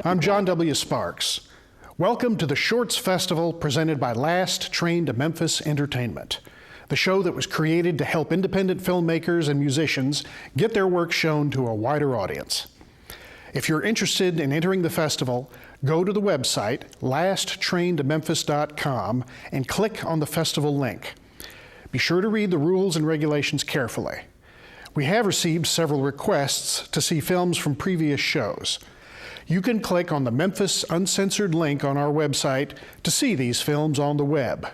I'm John W. Sparks. Welcome to the Shorts Festival presented by Last Train to Memphis Entertainment, the show that was created to help independent filmmakers and musicians get their work shown to a wider audience. If you're interested in entering the festival, go to the website lasttraintomemphis.com and click on the festival link. Be sure to read the rules and regulations carefully. We have received several requests to see films from previous shows. You can click on the Memphis Uncensored link on our website to see these films on the web.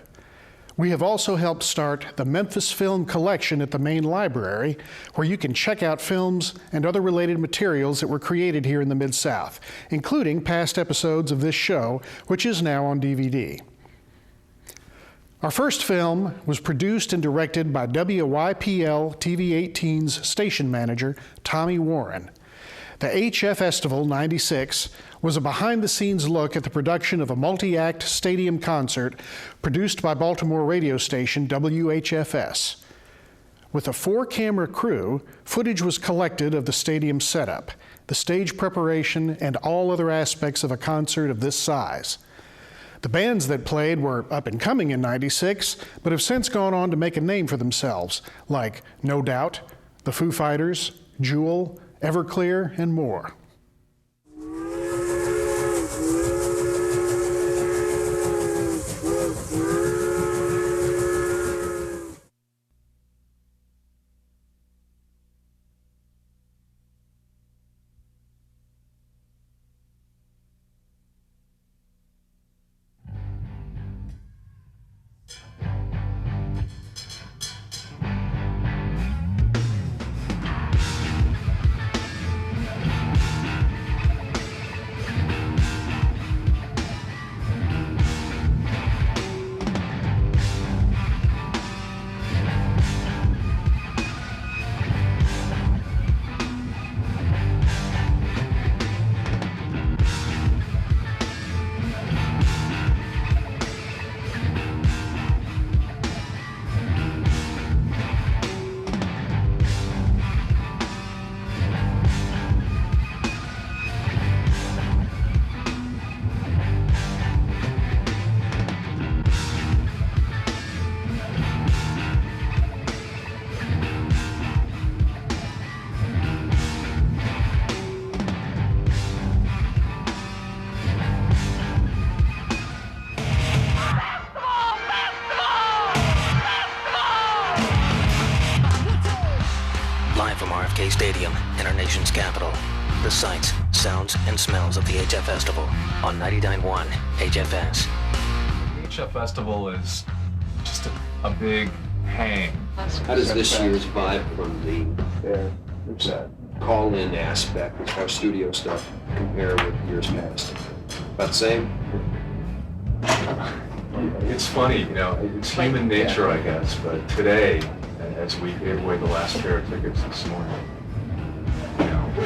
We have also helped start the Memphis Film Collection at the main library, where you can check out films and other related materials that were created here in the Mid-South, including past episodes of this show, which is now on DVD. Our first film was produced and directed by WYPL TV-18's station manager, Tommy Warren. The HFS-tival '96 was a behind-the-scenes look at the production of a multi-act stadium concert produced by Baltimore radio station WHFS. With a 4-camera crew, footage was collected of the stadium setup, the stage preparation, and all other aspects of a concert of this size. The bands that played were up and coming in '96, but have since gone on to make a name for themselves, like No Doubt, the Foo Fighters, Jewel, Everclear, and more. Stadium in our nation's capital. The sights, sounds, and smells of the HF-Festival on 99.1 HFS. The HF-Festival is just a big hang. How does this year's vibe from the call-in aspect of our studio stuff compare with years past? About the same? It's funny, you know, it's human nature, I guess, but today, as we gave away the last pair of tickets this morning,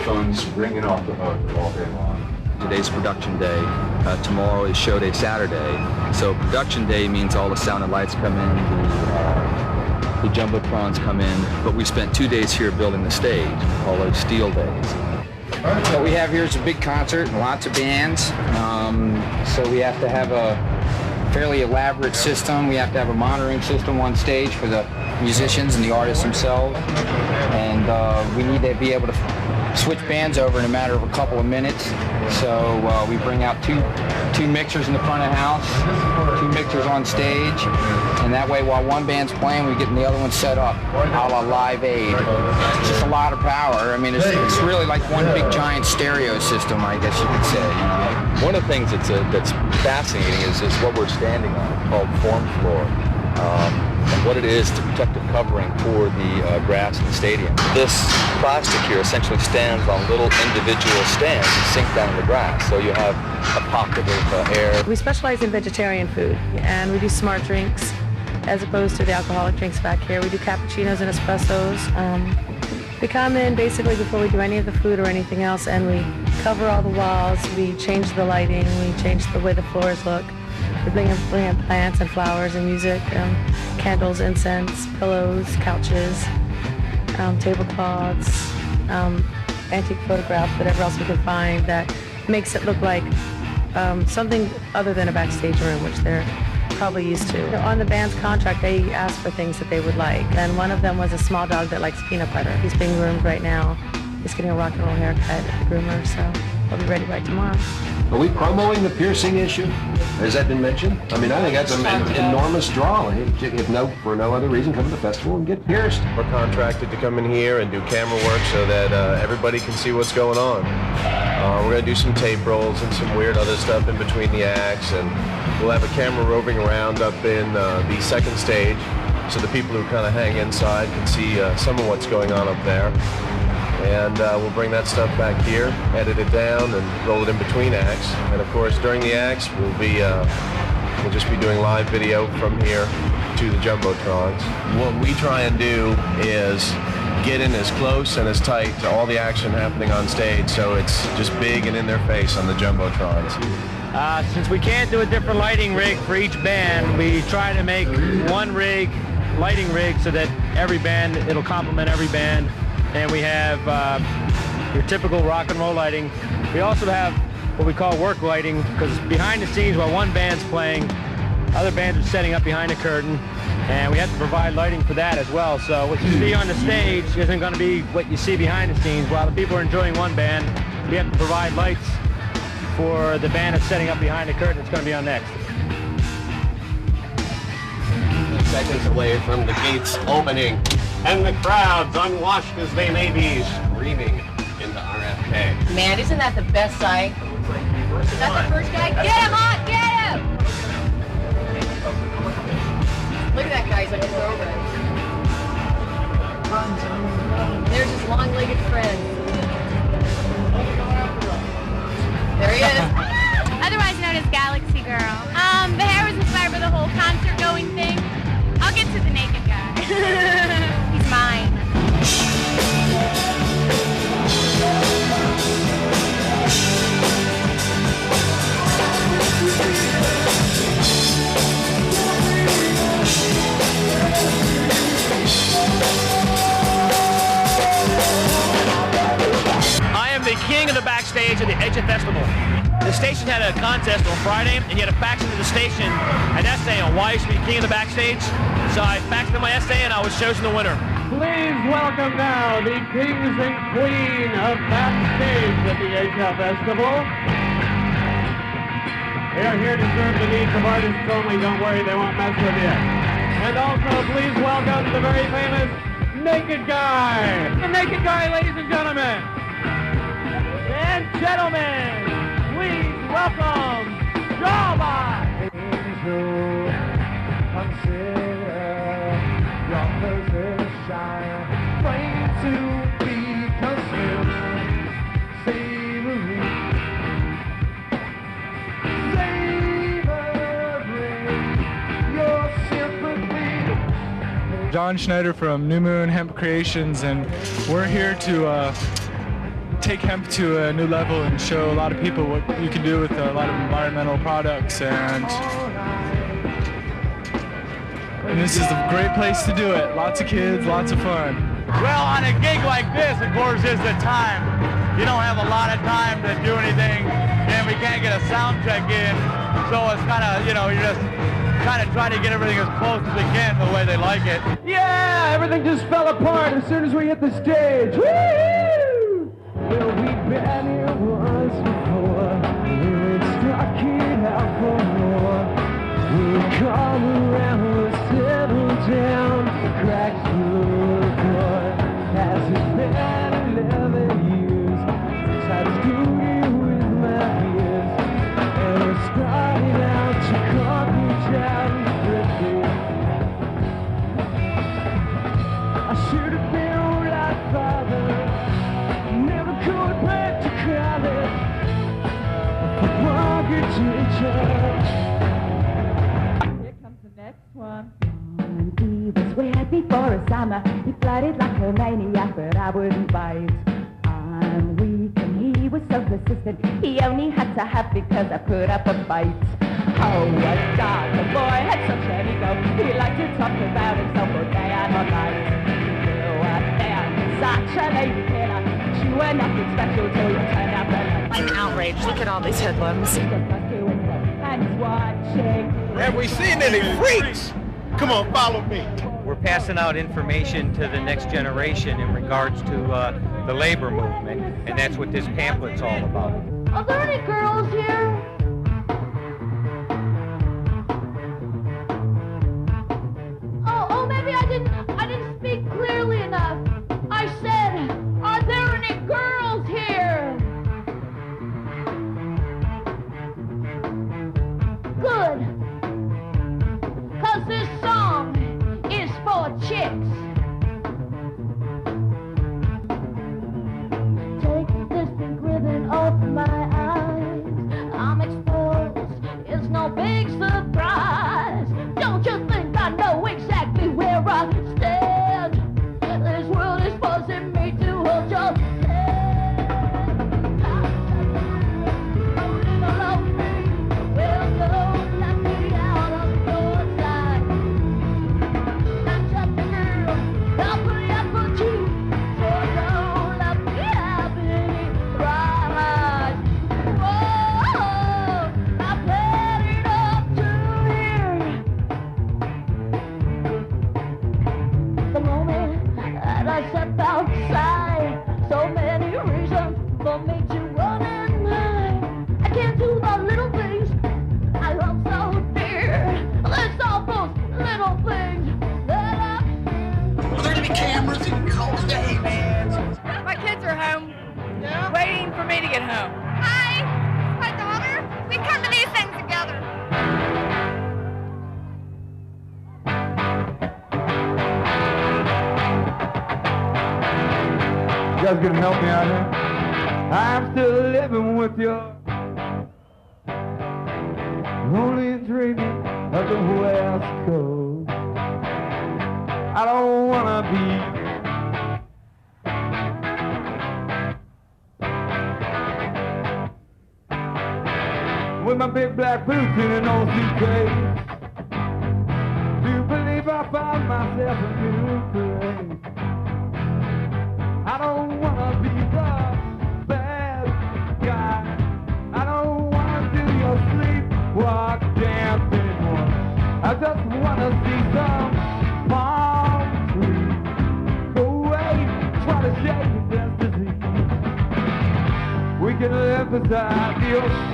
phones ringing off the hook all day long. Today's production day. Tomorrow is show day Saturday. So production day means all the sound and lights come in, the jumbotrons come in, but we spent 2 days here building the stage, all those steel days. What we have here is a big concert and lots of bands. So we have to have a fairly elaborate system. We have to have a monitoring system on stage for the musicians and the artists themselves. And we need to be able to switch bands over in a matter of a couple of minutes. So we bring out two mixers in the front of the house, 2 mixers on stage, and that way while one band's playing, we get the other one set up, a la Live Aid. It's just a lot of power. I mean, it's really like one big giant stereo system, I guess you could say. You know? One of the things that's fascinating is what we're standing on, called form floor. And what it is to protective covering for the grass in the stadium. This plastic here essentially stands on little individual stands and sink down in the grass, so you have a pocket of air. We specialize in vegetarian food, and we do smart drinks as opposed to the alcoholic drinks back here. We do cappuccinos and espressos. We come in basically before we do any of the food or anything else, and we cover all the walls, we change the lighting, we change the way the floors look. We bring in plants and flowers and music, candles, incense, pillows, couches, tablecloths, antique photographs, whatever else we can find that makes it look like something other than a backstage room, which they're probably used to. On the band's contract, they asked for things that they would like, and one of them was a small dog that likes peanut butter. He's being groomed right now. He's getting a rock and roll haircut at the groomer, so he'll be ready by tomorrow. Are we promoting the piercing issue? Has that been mentioned? I mean, I think that's an enormous draw. If for no other reason, come to the festival and get pierced. We're contracted to come in here and do camera work so that everybody can see what's going on. We're going to do some tape rolls and some weird other stuff in between the acts, and we'll have a camera roving around up in the second stage so the people who kind of hang inside can see some of what's going on up there. And we'll bring that stuff back here, edit it down, and roll it in between acts. And of course, during the acts, we'll just be doing live video from here to the Jumbotrons. What we try and do is get in as close and as tight to all the action happening on stage, so it's just big and in their face on the Jumbotrons. Since we can't do a different lighting rig for each band, we try to make one lighting rig, so that every band, it'll complement every band. And we have your typical rock and roll lighting. We also have what we call work lighting, because behind the scenes, while one band's playing, other bands are setting up behind the curtain, and we have to provide lighting for that as well. So what you see on the stage isn't going to be what you see behind the scenes. While the people are enjoying one band, we have to provide lights for the band that's setting up behind the curtain that's going to be on next. Seconds away from the gates opening, and the crowds, unwashed as they may be, screaming into RFK. Man, isn't that the best sight? Is that the first guy? Get him, Hawk! Get him! Look at that guy, he's like a thoroughbred. There's his long-legged friend. There he is. Otherwise known as Galaxy Girl. The hair was inspired by the whole concert-going thing. I'll get to the naked guy. He's mine. I am the king of the backstage at the HFS-tival. The station had a contest on Friday, and you had to fax into the station an essay on why you should be king of the backstage. So I faxed in my essay, and I was chosen the winner. Please welcome now the kings and queen of backstage at the HFS-tival. They are here to serve the needs of artists only. Don't worry, they won't mess with you. And also, please welcome the very famous Naked Guy. The Naked Guy, ladies and gentlemen. And gentlemen, please welcome Tuba. Consider your position, praying to be consumed. Savoring your sympathy. John Schneider from New Moon Hemp Creations, and we're here to take hemp to a new level and show a lot of people what you can do with a lot of environmental products, and this is a great place to do it. Lots of kids, lots of fun. Well, on a gig like this, of course, is the time. You don't have a lot of time to do anything, and we can't get a sound check in, so it's kind of, you're just kind of trying to get everything as close as we can to the way they like it. Yeah, everything just fell apart as soon as we hit the stage. Woo! Well, we've been here once before. We're stuck it out for more. We'll come around, we'll settle down. The cracks through the floor. Has it been 11 years since I screwed you with my fears? And we're starting out to cut me down quickly. I should have been a right father. Never could wait to call it a mortgage teacher. Here comes the next one. He was wet before a summer. He flirted like a maniac, but I wouldn't bite. I'm weak and he was so persistent. He only had to have because I put up a fight. Oh, what God, the boy had such an ego. He liked to talk about himself all day and all night. You were there, such a lady killer. You were nothing special till you turned out better. Like an outrage. outraged. Look at all these hoodlums. Have we seen any freaks? Come on, follow me. We're passing out information to the next generation in regards to the labor movement, and that's what this pamphlet's all about. Are there any girls here? Oh, maybe I didn't speak clearly enough. I said, are there any girls here? Good. 'Cause this song is for chicks. Take this pink ribbon off my eyes. I'm exposed. It's no big surprise. Don't you think I know exactly where I stand? This world is forcing me to hold your outside, so many reasons for me to run and hide. I can't do the little things I love so dear. There's all those little things that I fear. Are there gonna be cameras in your whole day, man? My kids are home, waiting for me to get home. Hi, my daughter. We come to these things together. You guys gonna help me out here? I'm still living with you, only dreaming of the West Coast. I don't wanna be with my big black boots in an old suitcase. Do believe I found myself a new place. I don't wanna be the bad guy. I don't wanna do your sleepwalk dance anymore. I just wanna see some palm trees. Go away, try to shake the destiny. We can live beside the ocean,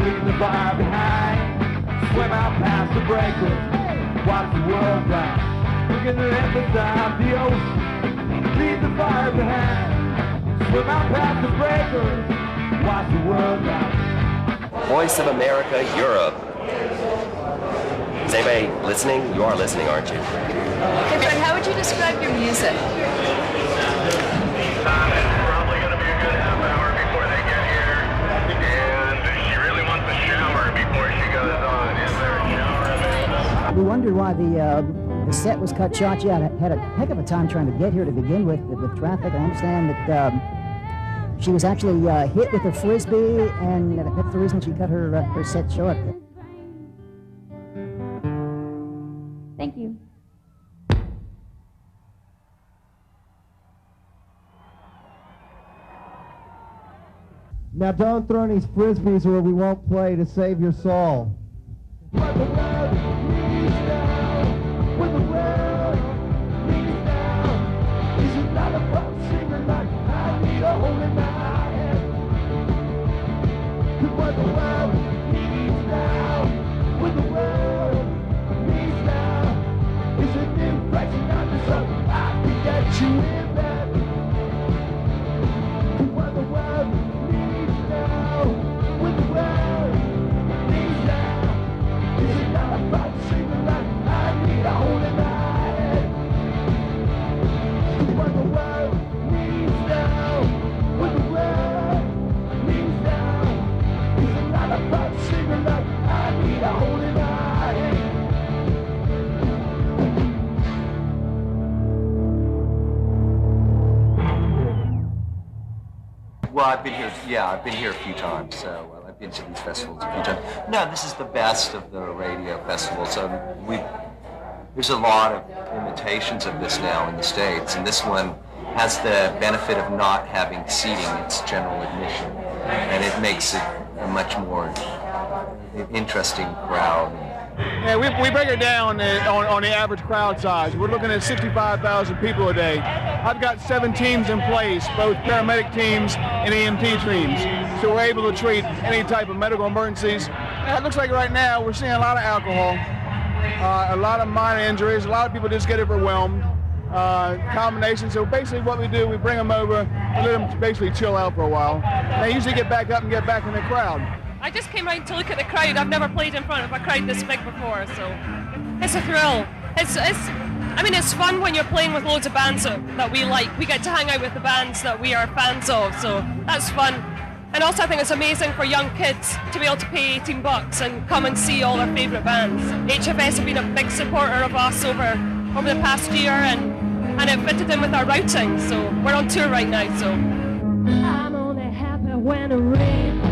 leave the fire behind. Swim out past the breakers, watch the world die. We can live beside the ocean, leave the fire behind. Swim out past the breakers, watch the world die. Voice of America, Europe. Is anybody listening? You are listening, aren't you? Okay, Fred, how would you describe your music? It's probably gonna be a good half hour before they get here. And she really wants a shower before she goes on. Is there a shower available? We wondered why the set was cut short. Yeah, had a heck of a time trying to get here to begin with traffic. I understand that she was actually hit with a frisbee, and that's the reason she cut her set short. Thank you. Now don't throw any frisbees or we won't play to save your soul. What the world needs now, what the world needs now, is it not about singing like I need a hole in my head? What the world needs now, what the world needs now, is a new flexing on the sun. I can get you in bed. What the world needs now, what the world needs now, is it not about singing like I need a hole in my head? What the world needs now, what the world needs now, is it not about singing like I need a hole in my head? Well, I've been here, I've been here a few times, so I've been to these festivals a few times. No, this is the best of the radio festivals. There's a lot of imitations of this now in the States, and this one has the benefit of not having seating. It's general admission. and it makes it a much more interesting crowd. Yeah, we break it down on the average crowd size. We're looking at 65,000 people a day. I've got 7 teams in place, both paramedic teams and EMT teams. So we're able to treat any type of medical emergencies. And it looks like right now we're seeing a lot of alcohol, a lot of minor injuries, a lot of people just get overwhelmed. Combination. So basically what we do, we bring them over and let them basically chill out for a while. They usually get back up and get back in the crowd. I just came out to look at the crowd. I've never played in front of a crowd this big before, so it's a thrill. I mean, it's fun when you're playing with loads of bands that we like. We get to hang out with the bands that we are fans of, so that's fun. And also I think it's amazing for young kids to be able to pay $18 and come and see all their favourite bands. HFS have been a big supporter of us over the past year, and it fitted in with our routing, so we're on tour right now, so. I'm only happy when it rains.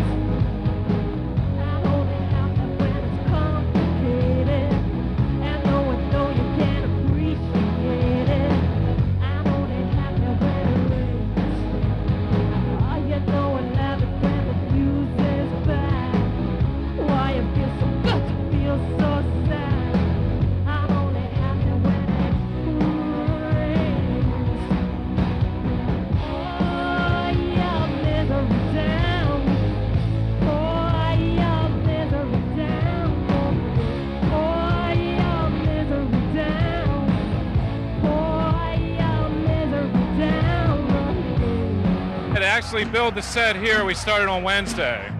Actually build the set here. We started on Wednesday.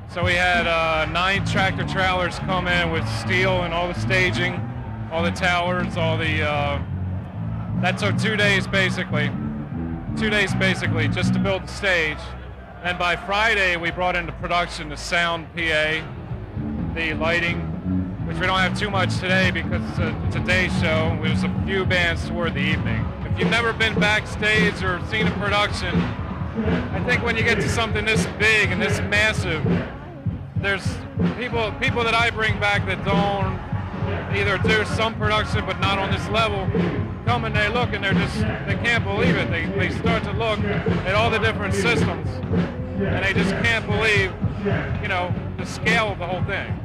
So we had 9 tractor trailers come in with steel and all the staging, all the towers, all the, that took 2 days basically. 2 days basically just to build the stage. And by Friday we brought into production the sound PA, the lighting, which we don't have too much today because it's a day show. There's a few bands toward the evening. If you've never been backstage or seen a production, I think when you get to something this big and this massive, there's people that I bring back that don't either do some production but not on this level, come and they look and they can't believe it. They start to look at all the different systems and they just can't believe, the scale of the whole thing.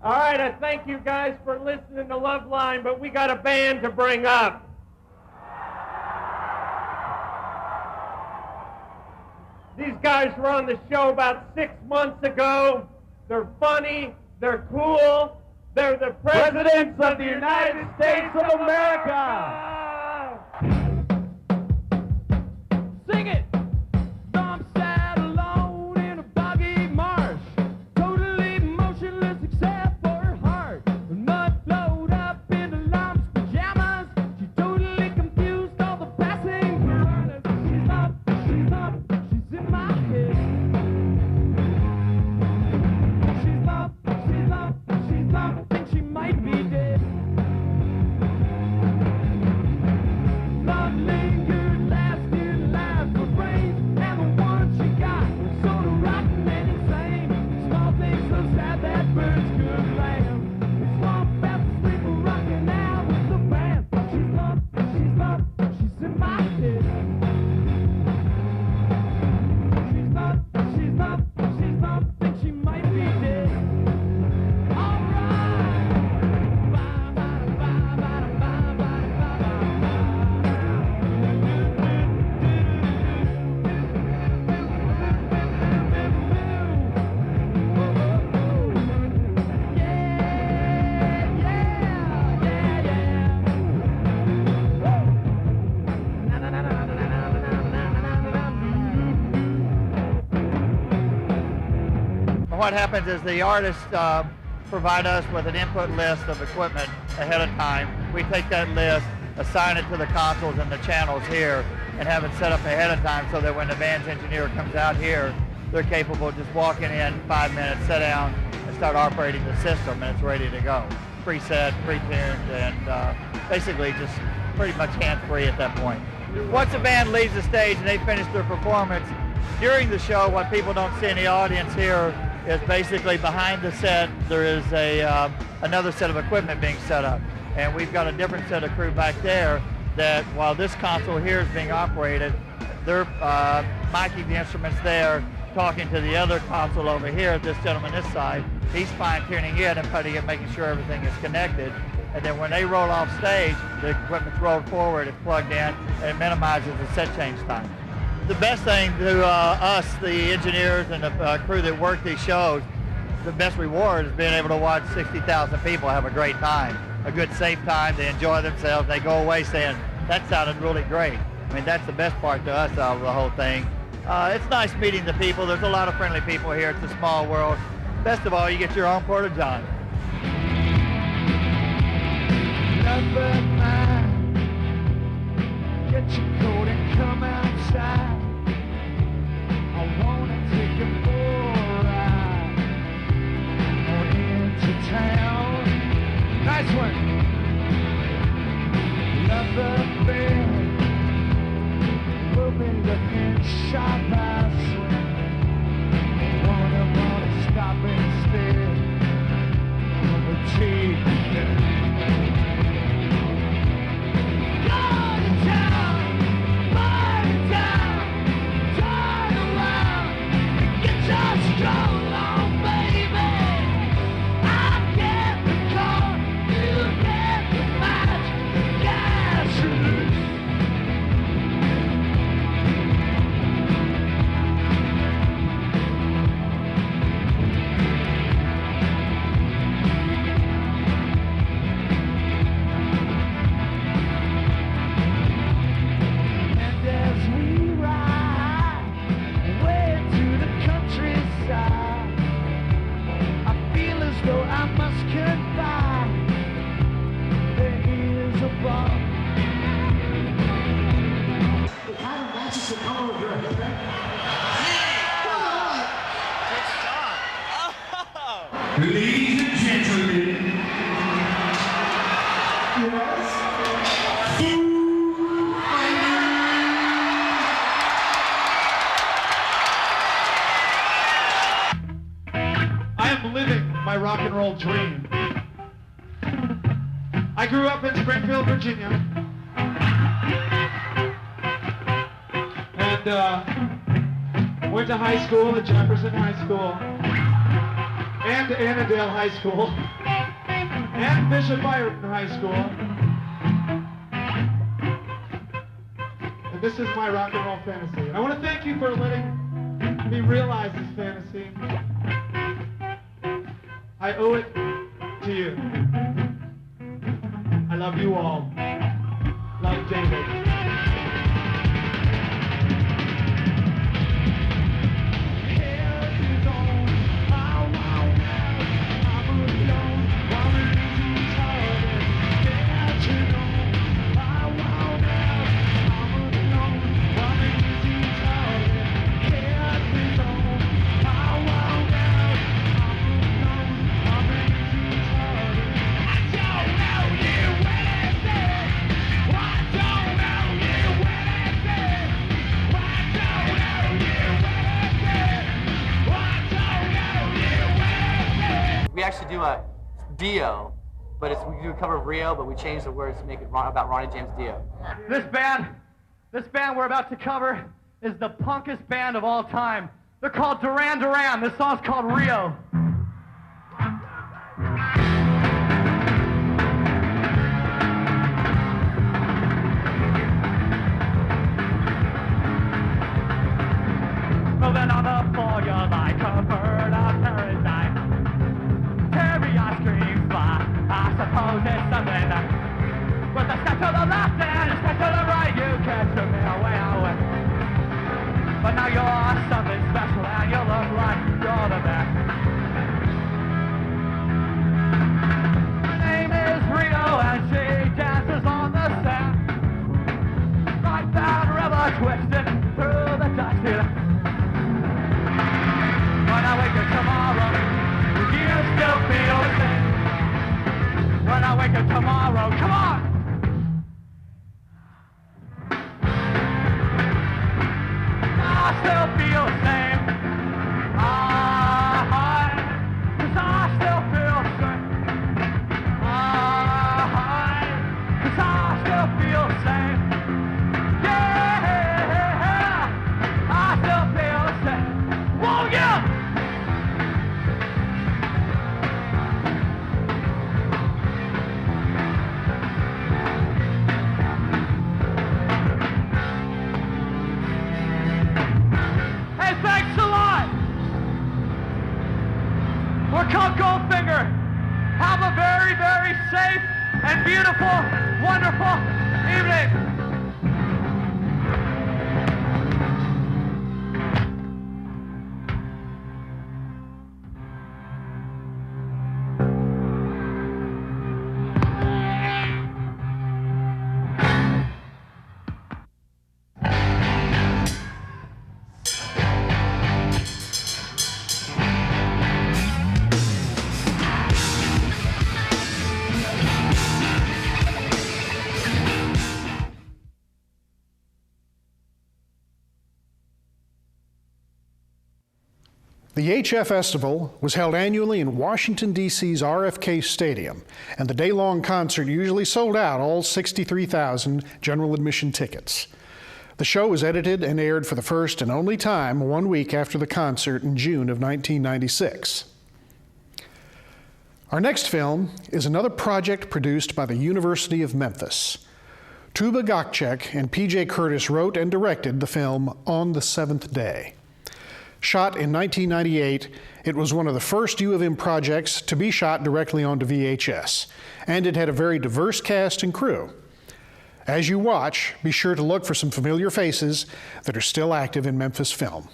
All right, I thank you guys for listening to Love Line, but we got a band to bring up. These guys were on the show about 6 months ago. They're funny, they're cool, they're the presidents of the United States of America. Sing it! I'm sat alone in a boggy marsh, totally motionless except for her heart. The mud flowed up into Lom's pajamas. She totally confused all the passing cars. She's up, she's in my head. She's up, think she might be dead. Love lingered, lasted lives were brave, and the one she got was sort of rotten and insane. Small things so sad that birds could laugh. Swamp bats sleep rocking out with the band. She's up, she's in my head. She's up, think she might be dead. What happens is the artists provide us with an input list of equipment ahead of time. We take that list, assign it to the consoles and the channels here, and have it set up ahead of time so that when the band's engineer comes out here, they're capable of just walking in 5 minutes, sit down, and start operating the system, and it's ready to go. Preset, pre-tuned, and basically just pretty much hands-free at that point. Once the band leaves the stage and they finish their performance, during the show, what people don't see in the audience here is basically behind the set, there is another set of equipment being set up. And we've got a different set of crew back there that while this console here is being operated, they're miking the instruments there, talking to the other console over here, this gentleman this side. He's fine-tuning it and putting it, making sure everything is connected. And then when they roll off stage, the equipment's rolled forward, it's plugged in, and it minimizes the set change time. The best thing to us, the engineers and the crew that work these shows, the best reward is being able to watch 60,000 people have a great time, a good safe time. They enjoy themselves. They go away saying, that sounded really great. I mean, that's the best part to us out of the whole thing. It's nice meeting the people. There's a lot of friendly people here. It's a small world. Best of all, you get your own Porta-John. Number 9, get your coat and come outside. I wanna take you for a ride on into town. Nice one. Number 3, we'll be looking sharp as swing. Wanna stop instead of a tea. Ladies and gentlemen, yes, Foo I am living my rock and roll dream. I grew up in Springfield, Virginia, and went to high school at Jefferson High School, and to Annandale High School, and Bishop Ireton High School. And this is my rock and roll fantasy. And I want to thank you for letting me realize this fantasy. I owe it to you. I love you all. Love, David. We actually do a Dio, but we do a cover of Rio, but we changed the words to make it about Ronnie James Dio. This band we're about to cover is the punkest band of all time. They're called Duran Duran. This song's called Rio. Moving on the floor, you're like a bird of paradise. Terry ice cream fly, I suppose it's something that with a step to the left and a step to the right, you catch me away, away. But now you're something special and you look like you're the best. Her name is Rio and she dances on the sand. Right down river twisted through the dusty. When I wake up tomorrow, you still feel the same. When I wake up tomorrow, come on! I still feel the same. 'Cause I still feel the same. 'Cause I still feel the same. Yeah! safe and beautiful, wonderful evening. The HFS-tival was held annually in Washington, D.C.'s RFK Stadium, and the day-long concert usually sold out all 63,000 general admission tickets. The show was edited and aired for the first and only time 1 week after the concert in June of 1996. Our next film is another project produced by the University of Memphis. Tuba, Gokcek and P.J. Curtis wrote and directed the film On the Seventh Day. Shot in 1998, it was one of the first U of M projects to be shot directly onto VHS, and it had a very diverse cast and crew. As you watch, be sure to look for some familiar faces that are still active in Memphis film.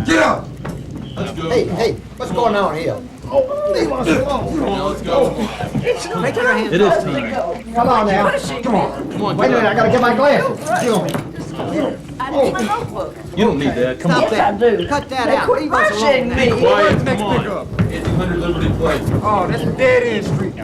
Get up! Hey, what's going on here? Leave us alone. Let's go. Make your hands. It is time. Come on now. Come on. Wait a minute, I gotta get my glasses. Get on me. I need my notebook. You don't need that. Come on. Yes, I do. Cut that out. Quit Leave us alone. rushing me. Quiet, Next come on. pickup. 1800 Liberty Place. Oh, that's a dead-end street.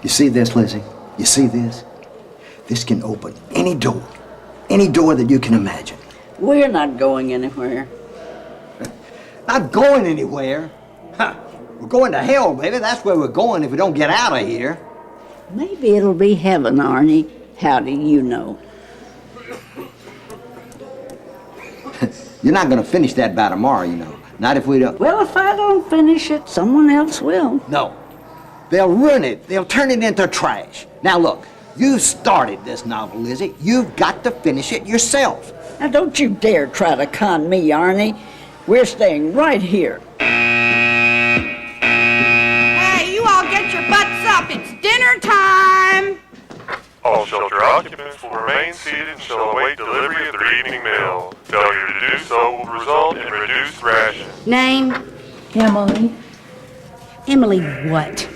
You see this, Lizzie? You see this? This can open any door that you can imagine. We're not going anywhere. Not going anywhere. Huh. We're going to hell, baby. That's where we're going if we don't get out of here. Maybe it'll be heaven, Arnie. How do you know? You're not going to finish that by tomorrow, you know. Not if we don't. Well, if I don't finish it, someone else will. No. They'll ruin it. They'll turn it into trash. Now, look, you started this novel, Lizzie. You've got to finish it yourself. Now, don't you dare try to con me, Arnie. We're staying right here. Hey, you all get your butts up. It's dinner time. All shelter occupants will remain seated and shall await delivery of their evening meal. Failure to do so will result in reduced rations. Name? Emily. Emily what?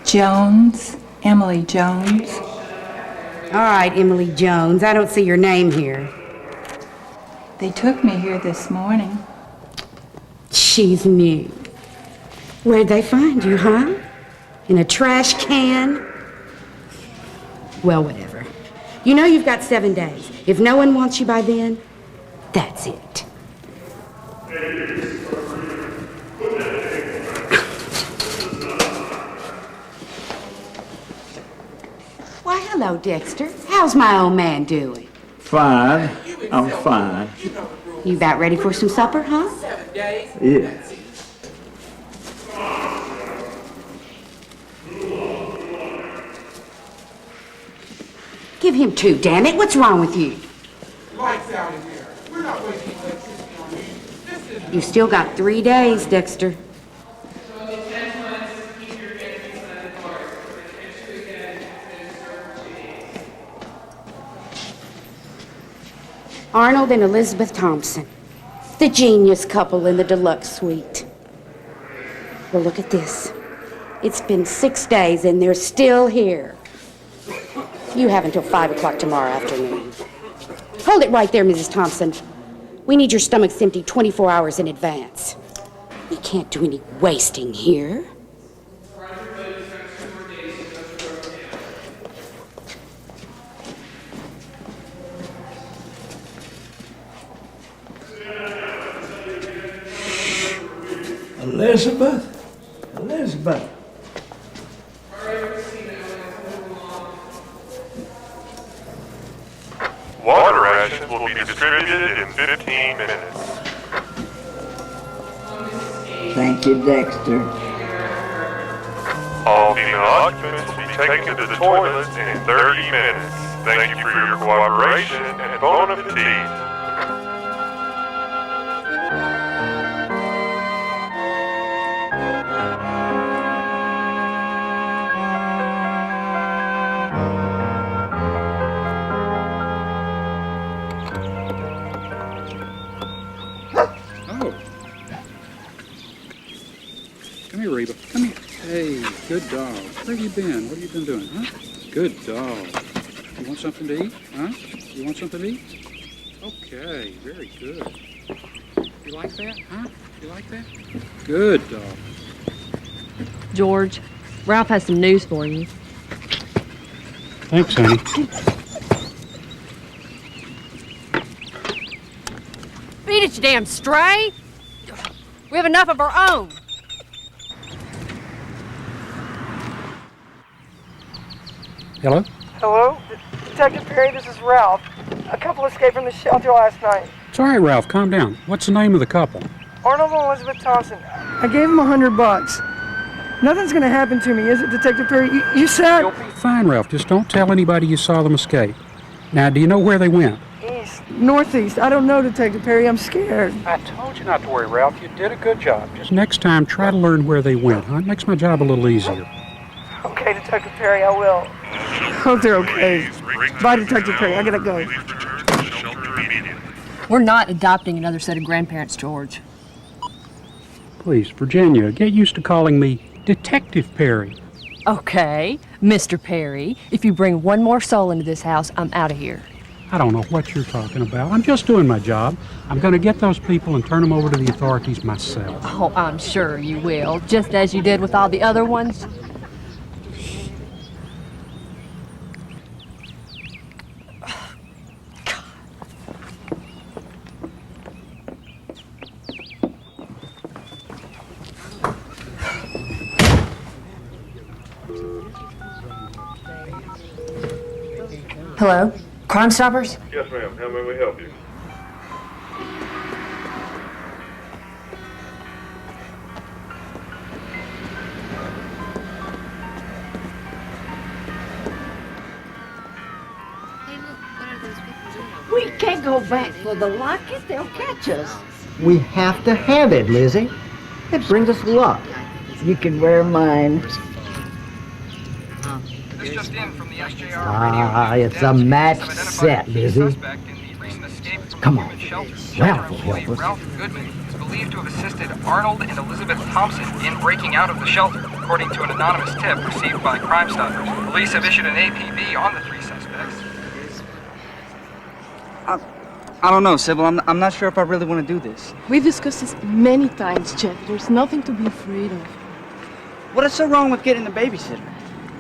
Jones. Emily Jones. All right, Emily Jones. I don't see your name here. They took me here this morning. She's new. Where'd they find you, huh? In a trash can? Well, whatever. You know you've got 7 days. If no one wants you by then, that's it. Why, hello, Dexter. How's my old man doing? Fine. I'm fine. You about ready for some supper, huh? Yeah. Give him 2, damn it. What's wrong with you? Lights out in here. We're not wasting electricity on you. This is... You've still got 3 days, Dexter. Arnold and Elizabeth Thompson, the genius couple in the deluxe suite. Well, look at this. It's been 6 days and they're still here. You have until 5 o'clock tomorrow afternoon. Hold it right there, Mrs. Thompson. We need your stomachs empty 24 hours in advance. We can't do any wasting here. Elizabeth. Water rations will be distributed in 15 minutes. Thank you, Dexter. All female occupants will be taken to the toilets in 30 minutes. Thank you for your cooperation and bon appetit. Come here, Reba. Come here. Hey, good dog. Where have you been? What have you been doing, huh? Good dog. You want something to eat, huh? You want something to eat? Okay, very good. You like that, huh? You like that? Good dog. George, Ralph has some news for you. Thanks, honey. Beat it, you damn stray! We have enough of our own. Hello? Hello? Detective Perry, this is Ralph. A couple escaped from the shelter last night. It's all right, Ralph. Calm down. What's the name of the couple? Arnold and Elizabeth Thompson. I gave them $100. Nothing's gonna happen to me, is it, Detective Perry? You said... You'll be fine, Ralph. Just don't tell anybody you saw them escape. Now, do you know where they went? East. Northeast. I don't know, Detective Perry. I'm scared. I told you not to worry, Ralph. You did a good job. Just next time, try to learn where they went, huh? It makes my job a little easier. Okay, Detective Perry, I will. Hope they're okay. Bye, Detective Perry. I gotta go. We're not adopting another set of grandparents, George. Please, Virginia, get used to calling me Detective Perry. Okay, Mr. Perry. If you bring one more soul into this house, I'm out of here. I don't know what you're talking about. I'm just doing my job. I'm going to get those people and turn them over to the authorities myself. Oh, I'm sure you will, just as you did with all the other ones. Hello? Crime Stoppers? Yes, ma'am. How may we help you? We can't go back for the locket. They'll catch us. We have to have it, Lizzie. It brings us luck. You can wear mine. This just in from the SJR Ah, it's a match set, Lizzie. Come on. Ralph will help us. Ralph Goodman is believed to have assisted Arnold and Elizabeth Thompson in breaking out of the shelter, according to an anonymous tip received by Crime Stoppers. Police have issued an APB on the 3 suspects. I don't know, Sybil. I'm not sure if I really want to do this. We've discussed this many times, Chet. There's nothing to be afraid of. What is so wrong with getting a babysitter?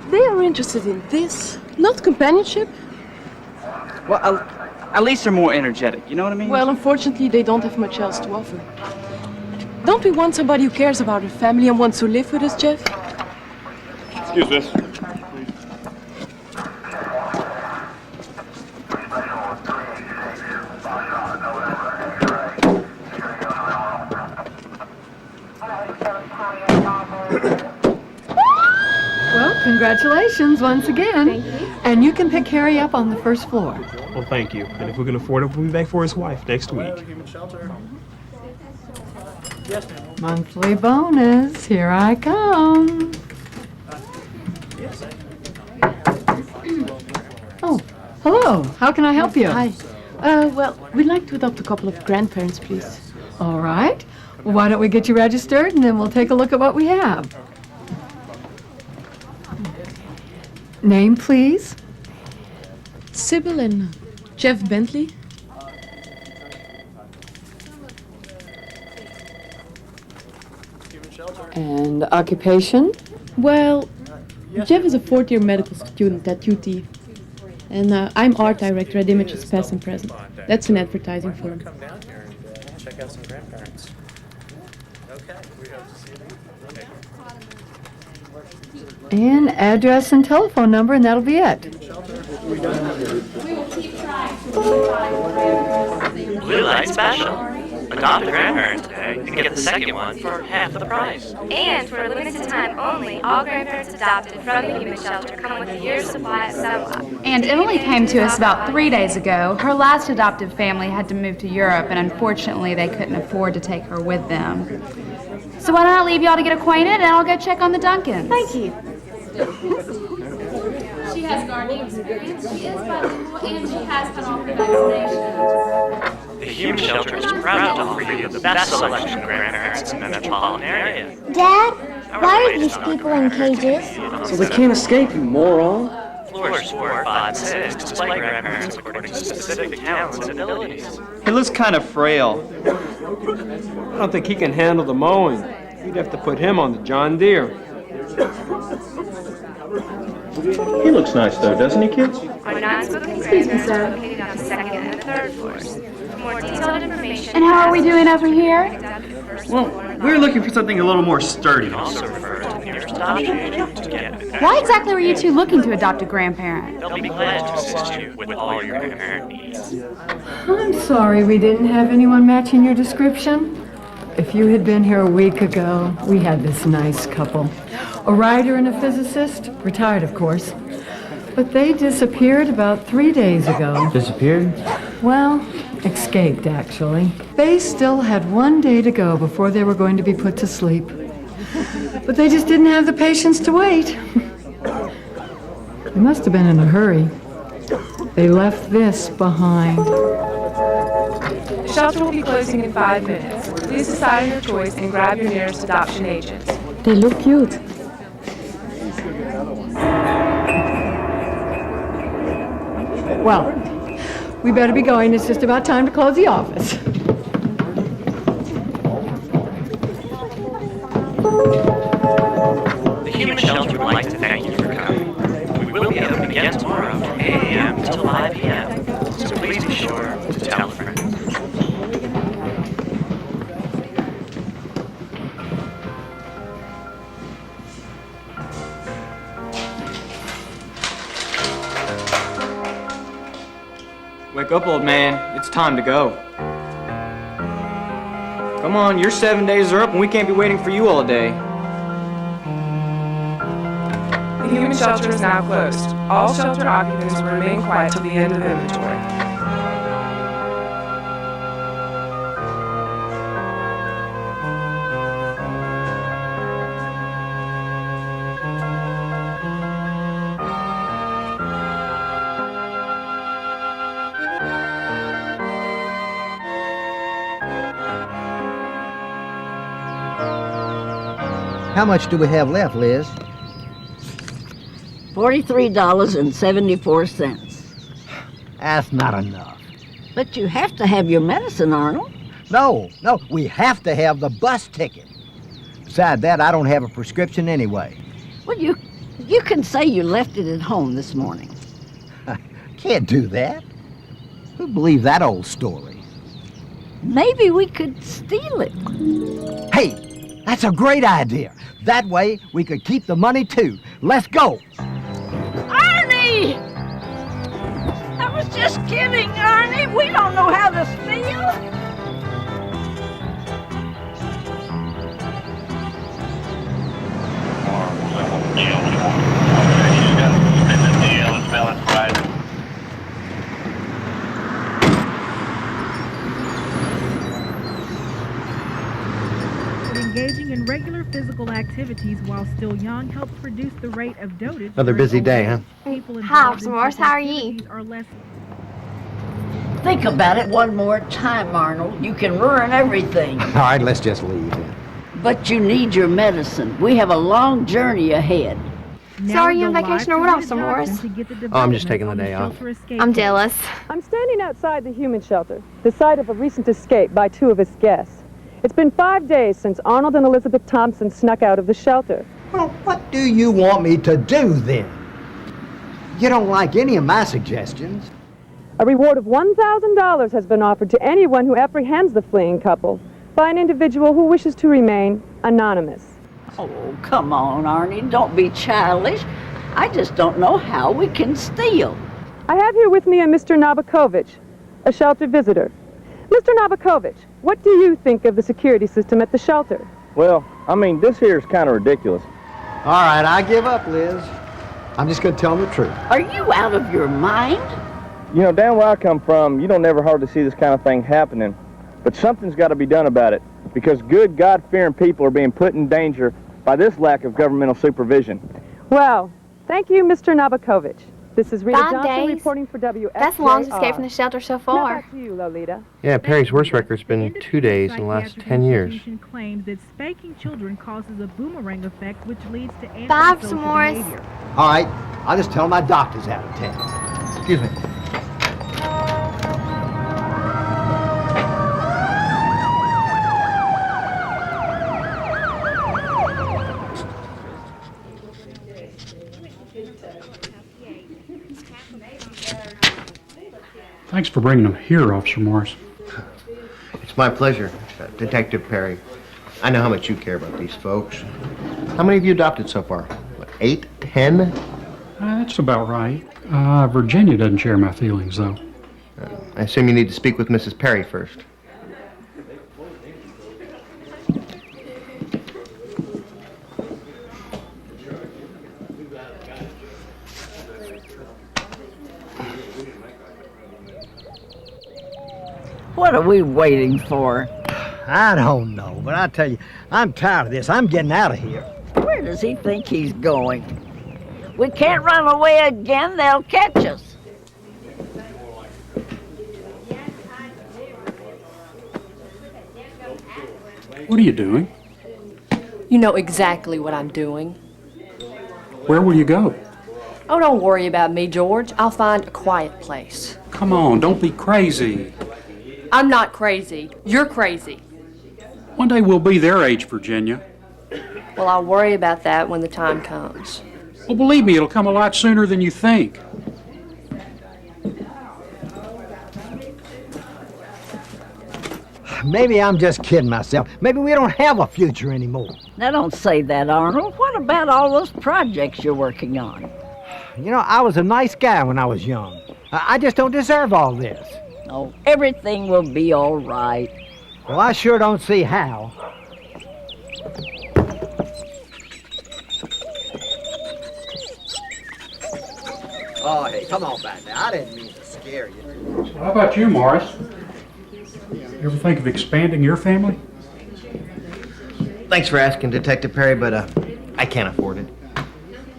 They are interested in this, not companionship. Well, at least they're more energetic, you know what I mean? Well, unfortunately, they don't have much else to offer. Don't we want somebody who cares about her family and wants to live with us, Jeff? Excuse us. Well, congratulations once again. Thank you. And you can pick Harry up on the first floor. Well, thank you. And if we can afford it, we'll be back for his wife next week. Monthly bonus. Here I come. Oh, hello. How can I help you? Hi. Well, we'd like to adopt a couple of grandparents, please. All right. Well, why don't we get you registered, and then we'll take a look at what we have. Name, please. Sybil and Jeff Bentley. And occupation? Well, Jeff is a fourth-year medical student at UT. And I'm art director at Images Past and Present. That's an advertising firm. Come down here and check out some grandparents. Okay, we hope to see you. And address and telephone number, and that'll be it. Blue Light Special. Adopt a grandparent today and get the second one for half the price. And for a limited time only, all grandparents adopted from the human shelter come with a year's supply of Sunlight. And Emily came to us about 3 days ago. Her last adoptive family had to move to Europe, and unfortunately they couldn't afford to take her with them. So why don't I leave y'all to get acquainted, and I'll go check on the Duncans. Thank you. She has gardening experience, she is bilingual, and she has done all her vaccinations. The Human Shelter is proud to offer you the best selection of grandparents in the metropolitan area. Dad, why are these people in cages? So they can't escape, you moron. Floors 4, 5, 6 display grandparents according to specific talents and abilities. He looks kind of frail. I don't think he can handle the mowing. We'd have to put him on the John Deere. He looks nice though, doesn't he, kids? Our non-smoking grandparents are located on the second and third floors. For more detailed information... And how are we doing over here? Well, we're looking for something a little more sturdy. Also refer to the nearest adoption agent to get it. Why exactly were you two looking to adopt a grandparent? They'll be glad to assist you with all your grandparent needs. I'm sorry we didn't have anyone matching your description. If you had been here a week ago, we had this nice couple. A writer and a physicist, retired of course. But they disappeared about 3 days ago. Disappeared? Well, escaped actually. They still had 1 day to go before they were going to be put to sleep. But they just didn't have the patience to wait. They must have been in a hurry. They left this behind. The shelter will be closing in 5 minutes. Please decide on your choice and grab your nearest adoption agent. They look cute. Well, we better be going. It's just about time to close the office. The Human Shelter would like to thank you for coming. We will be open again tomorrow from 8 a.m. till 5 p.m. So please be sure to tell a friend. Wake up, old man. It's time to go. Come on, your 7 days are up and we can't be waiting for you all day. The human shelter is now closed. All shelter occupants will remain quiet till the end of inventory. How much do we have left, Liz? $43.74. That's not enough. But you have to have your medicine, Arnold. No, we have to have the bus ticket. Besides that, I don't have a prescription anyway. Well, you can say you left it at home this morning. Can't do that. don't believe that old story. Maybe we could steal it. Hey, that's a great idea. That way, we could keep the money too. Let's go. Arnie! I was just kidding, Arnie. We don't know how to steal. Engaging in regular physical activities while still young helps reduce the rate of dotage. Another busy day, huh? Hi, Morris. How are you? Think about it one more time, Arnold. You can ruin everything. All right, let's just leave. But you need your medicine. We have a long journey ahead. So are you on vacation or what else, Morris? Oh, I'm just taking the day off. I'm jealous. I'm standing outside the human shelter, the site of a recent escape by 2 of its guests. It's been 5 days since Arnold and Elizabeth Thompson snuck out of the shelter. Well, what do you want me to do then? You don't like any of my suggestions. A reward of $1,000 has been offered to anyone who apprehends the fleeing couple by an individual who wishes to remain anonymous. Oh, come on, Arnie. Don't be childish. I just don't know how we can steal. I have here with me a Mr. Nabakovich, a shelter visitor. Mr. Nabakovich, what do you think of the security system at the shelter? Well, I mean, this here is kind of ridiculous. All right, I give up, Liz. I'm just going to tell them the truth. Are you out of your mind? You know, down where I come from, you don't never hardly see this kind of thing happening. But something's got to be done about it, because good, God-fearing people are being put in danger by this lack of governmental supervision. Well, thank you, Mr. Nabakovich. This is Rita 5 Johnson days? reporting for WYPL. That's the longest escape from the shelter so Now far. back to you, Lolita. Yeah, Perry's worst record's been 2 days in the last 10 years. Claims that spanking children causes a boomerang effect, which leads to Bye, antisocial Morris. behavior. All right, I'll just tell my doctor's out of town. Excuse me. Thanks for bringing them here, Officer Morris. It's my pleasure, Detective Perry. I know how much you care about these folks. How many have you adopted so far? What, 8, 10? That's about right. Virginia doesn't share my feelings, though. I assume you need to speak with Mrs. Perry first. What are we waiting for? I don't know, but I tell you, I'm tired of this. I'm getting out of here. Where does he think he's going? We can't run away again. They'll catch us. What are you doing? You know exactly what I'm doing. Where will you go? Oh, don't worry about me, George. I'll find a quiet place. Come on, don't be crazy. I'm not crazy. You're crazy. One day we'll be their age, Virginia. Well, I'll worry about that when the time comes. Well, believe me, it'll come a lot sooner than you think. Maybe I'm just kidding myself. Maybe we don't have a future anymore. Now, don't say that, Arnold. What about all those projects you're working on? You know, I was a nice guy when I was young. I just don't deserve all this. Oh, everything will be all right. Well, I sure don't see how. Oh, hey, come on back now. I didn't mean to scare you. How about you, Morris? You ever think of expanding your family? Thanks for asking, Detective Perry, but I can't afford it.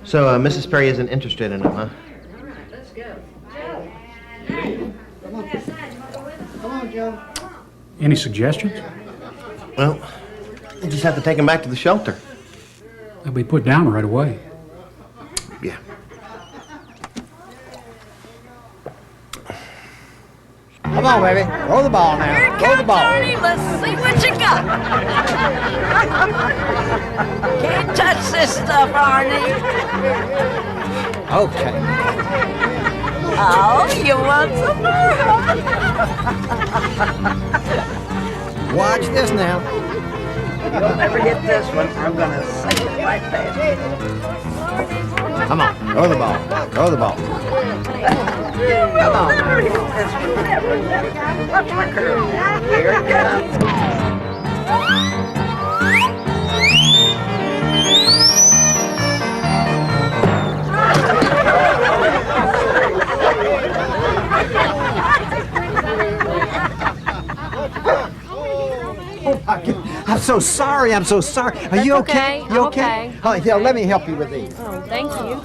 So, Mrs. Perry isn't interested in it, huh? Let's go. Come on, Joe. Any suggestions? Well, we just have to take him back to the shelter. They'll be put down right away. Yeah. Come on, baby. Throw the ball now. Here it Throw the comes, ball. Arnie. Let's see what you got. Can't touch this stuff, Arnie. Okay. Oh, you want some more, huh? Watch this now. You'll never hit this one. I'm gonna sink it right past you. Come on, throw the ball. Throw the ball. Come on. Never hit this one. Never. Watch my curve. Here it comes. Oh my God. I'm so sorry. I'm so sorry. Are you That's okay? okay. You I'm okay? okay. Oh, yeah, let me help you with these. Oh, thank you.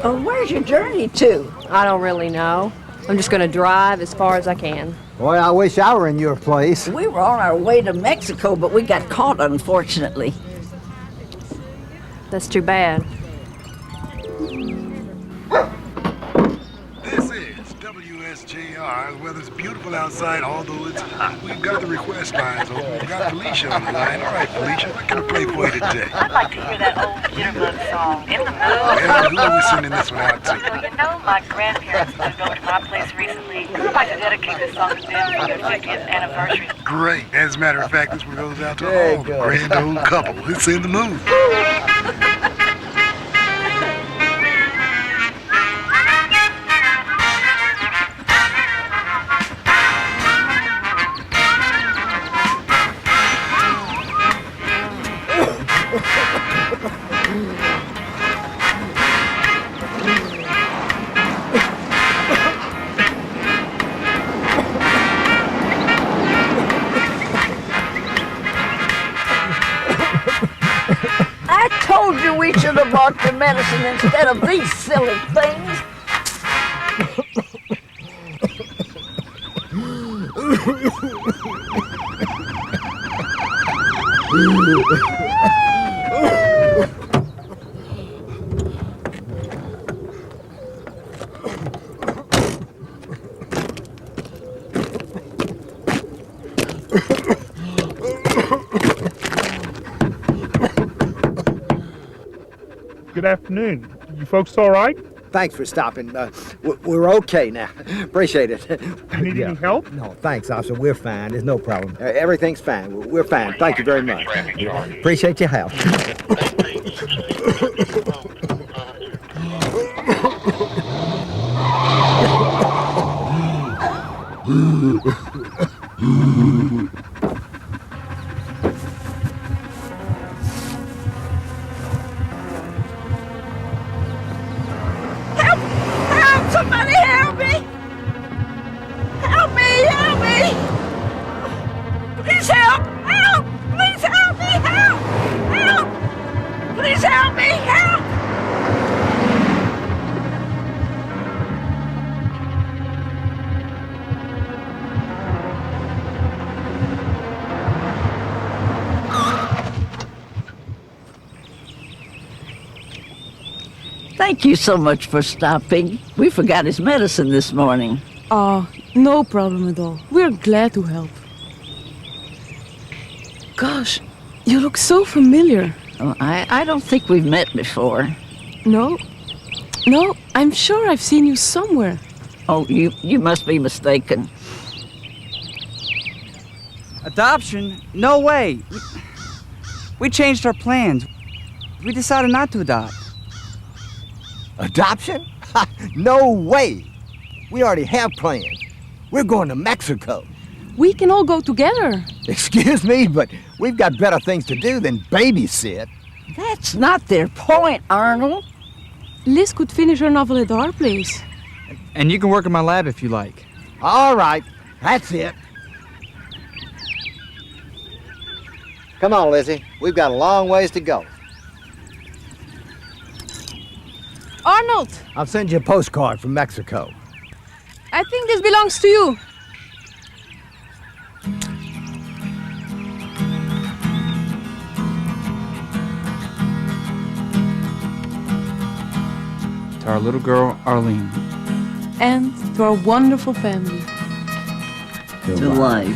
Oh, where's your journey to? I don't really know. I'm just going to drive as far as I can. Boy, I wish I were in your place. We were on our way to Mexico, but we got caught, unfortunately. That's too bad. This is WSJR. The weather's beautiful outside, although it's hot. We've got the request lines open. We've got Felicia on the line. All right, Felicia, what can I play for you today? I'd like to hear that old Jitterbug song, In the Mood. Yeah, who are we sending this one out to? Well, you know, my grandparents moved over to my place recently. I'd like to dedicate this song to them for their 50th anniversary. Great. As a matter of fact, this one goes out to all the grand old couple. It's in the mood. I told you we should have bought the medicine instead of these silly things. Good afternoon. You folks all right? Thanks for stopping. We're okay now. Appreciate it. You need any help? No, thanks, officer. We're fine. There's no problem. Everything's fine. We're fine. Thank you very much. Appreciate your help. Help! Somebody help me! Help me! Help me! Please help! Help! Please help me! Help! Help! Please help me! Help! Thank you so much for stopping. We forgot his medicine this morning. Oh, no problem at all. We're glad to help. Gosh, you look so familiar. Oh, I don't think we've met before. No? No, I'm sure I've seen you somewhere. Oh, you must be mistaken. Adoption? No way. We changed our plans. We decided not to adopt. Adoption? No way. We already have plans. We're going to Mexico. We can all go together. Excuse me, but we've got better things to do than babysit. That's not their point, Arnold. Liz could finish her novel at our place. And you can work in my lab if you like. All right, that's it. Come on, Lizzie. We've got a long ways to go. Arnold! I'll send you a postcard from Mexico. I think this belongs to you. To our little girl, Arlene. And to our wonderful family. To life.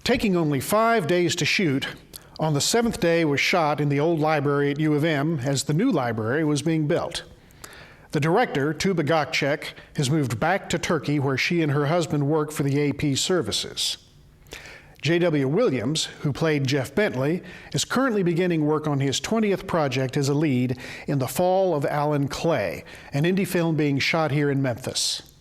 Taking only 5 days to shoot, on the 7th day was shot in the old library at U of M as the new library was being built. The director, Tuba Gokcek, has moved back to Turkey where she and her husband work for the AP services. J.W. Williams, who played Jeff Bentley, is currently beginning work on his 20th project as a lead in The Fall of Alan Clay, an indie film being shot here in Memphis.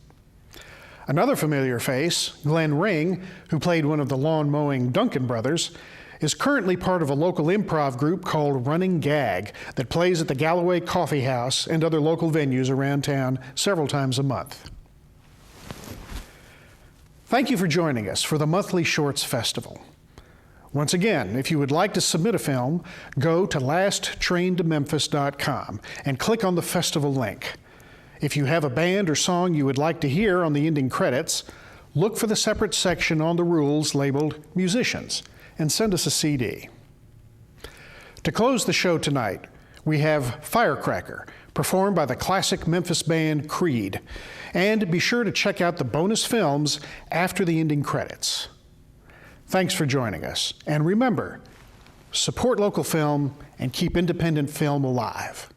Another familiar face, Glenn Ring, who played one of the lawn-mowing Duncan brothers, is currently part of a local improv group called Running Gag that plays at the Galloway Coffee House and other local venues around town several times a month. Thank you for joining us for the monthly Shorts Festival. Once again, if you would like to submit a film, go to lasttraintomemphis.com and click on the festival link. If you have a band or song you would like to hear on the ending credits, look for the separate section on the rules labeled Musicians and send us a CD. To close the show tonight, we have Firecracker, performed by the classic Memphis band Creed. And be sure to check out the bonus films after the ending credits. Thanks for joining us. And remember, support local film and keep independent film alive.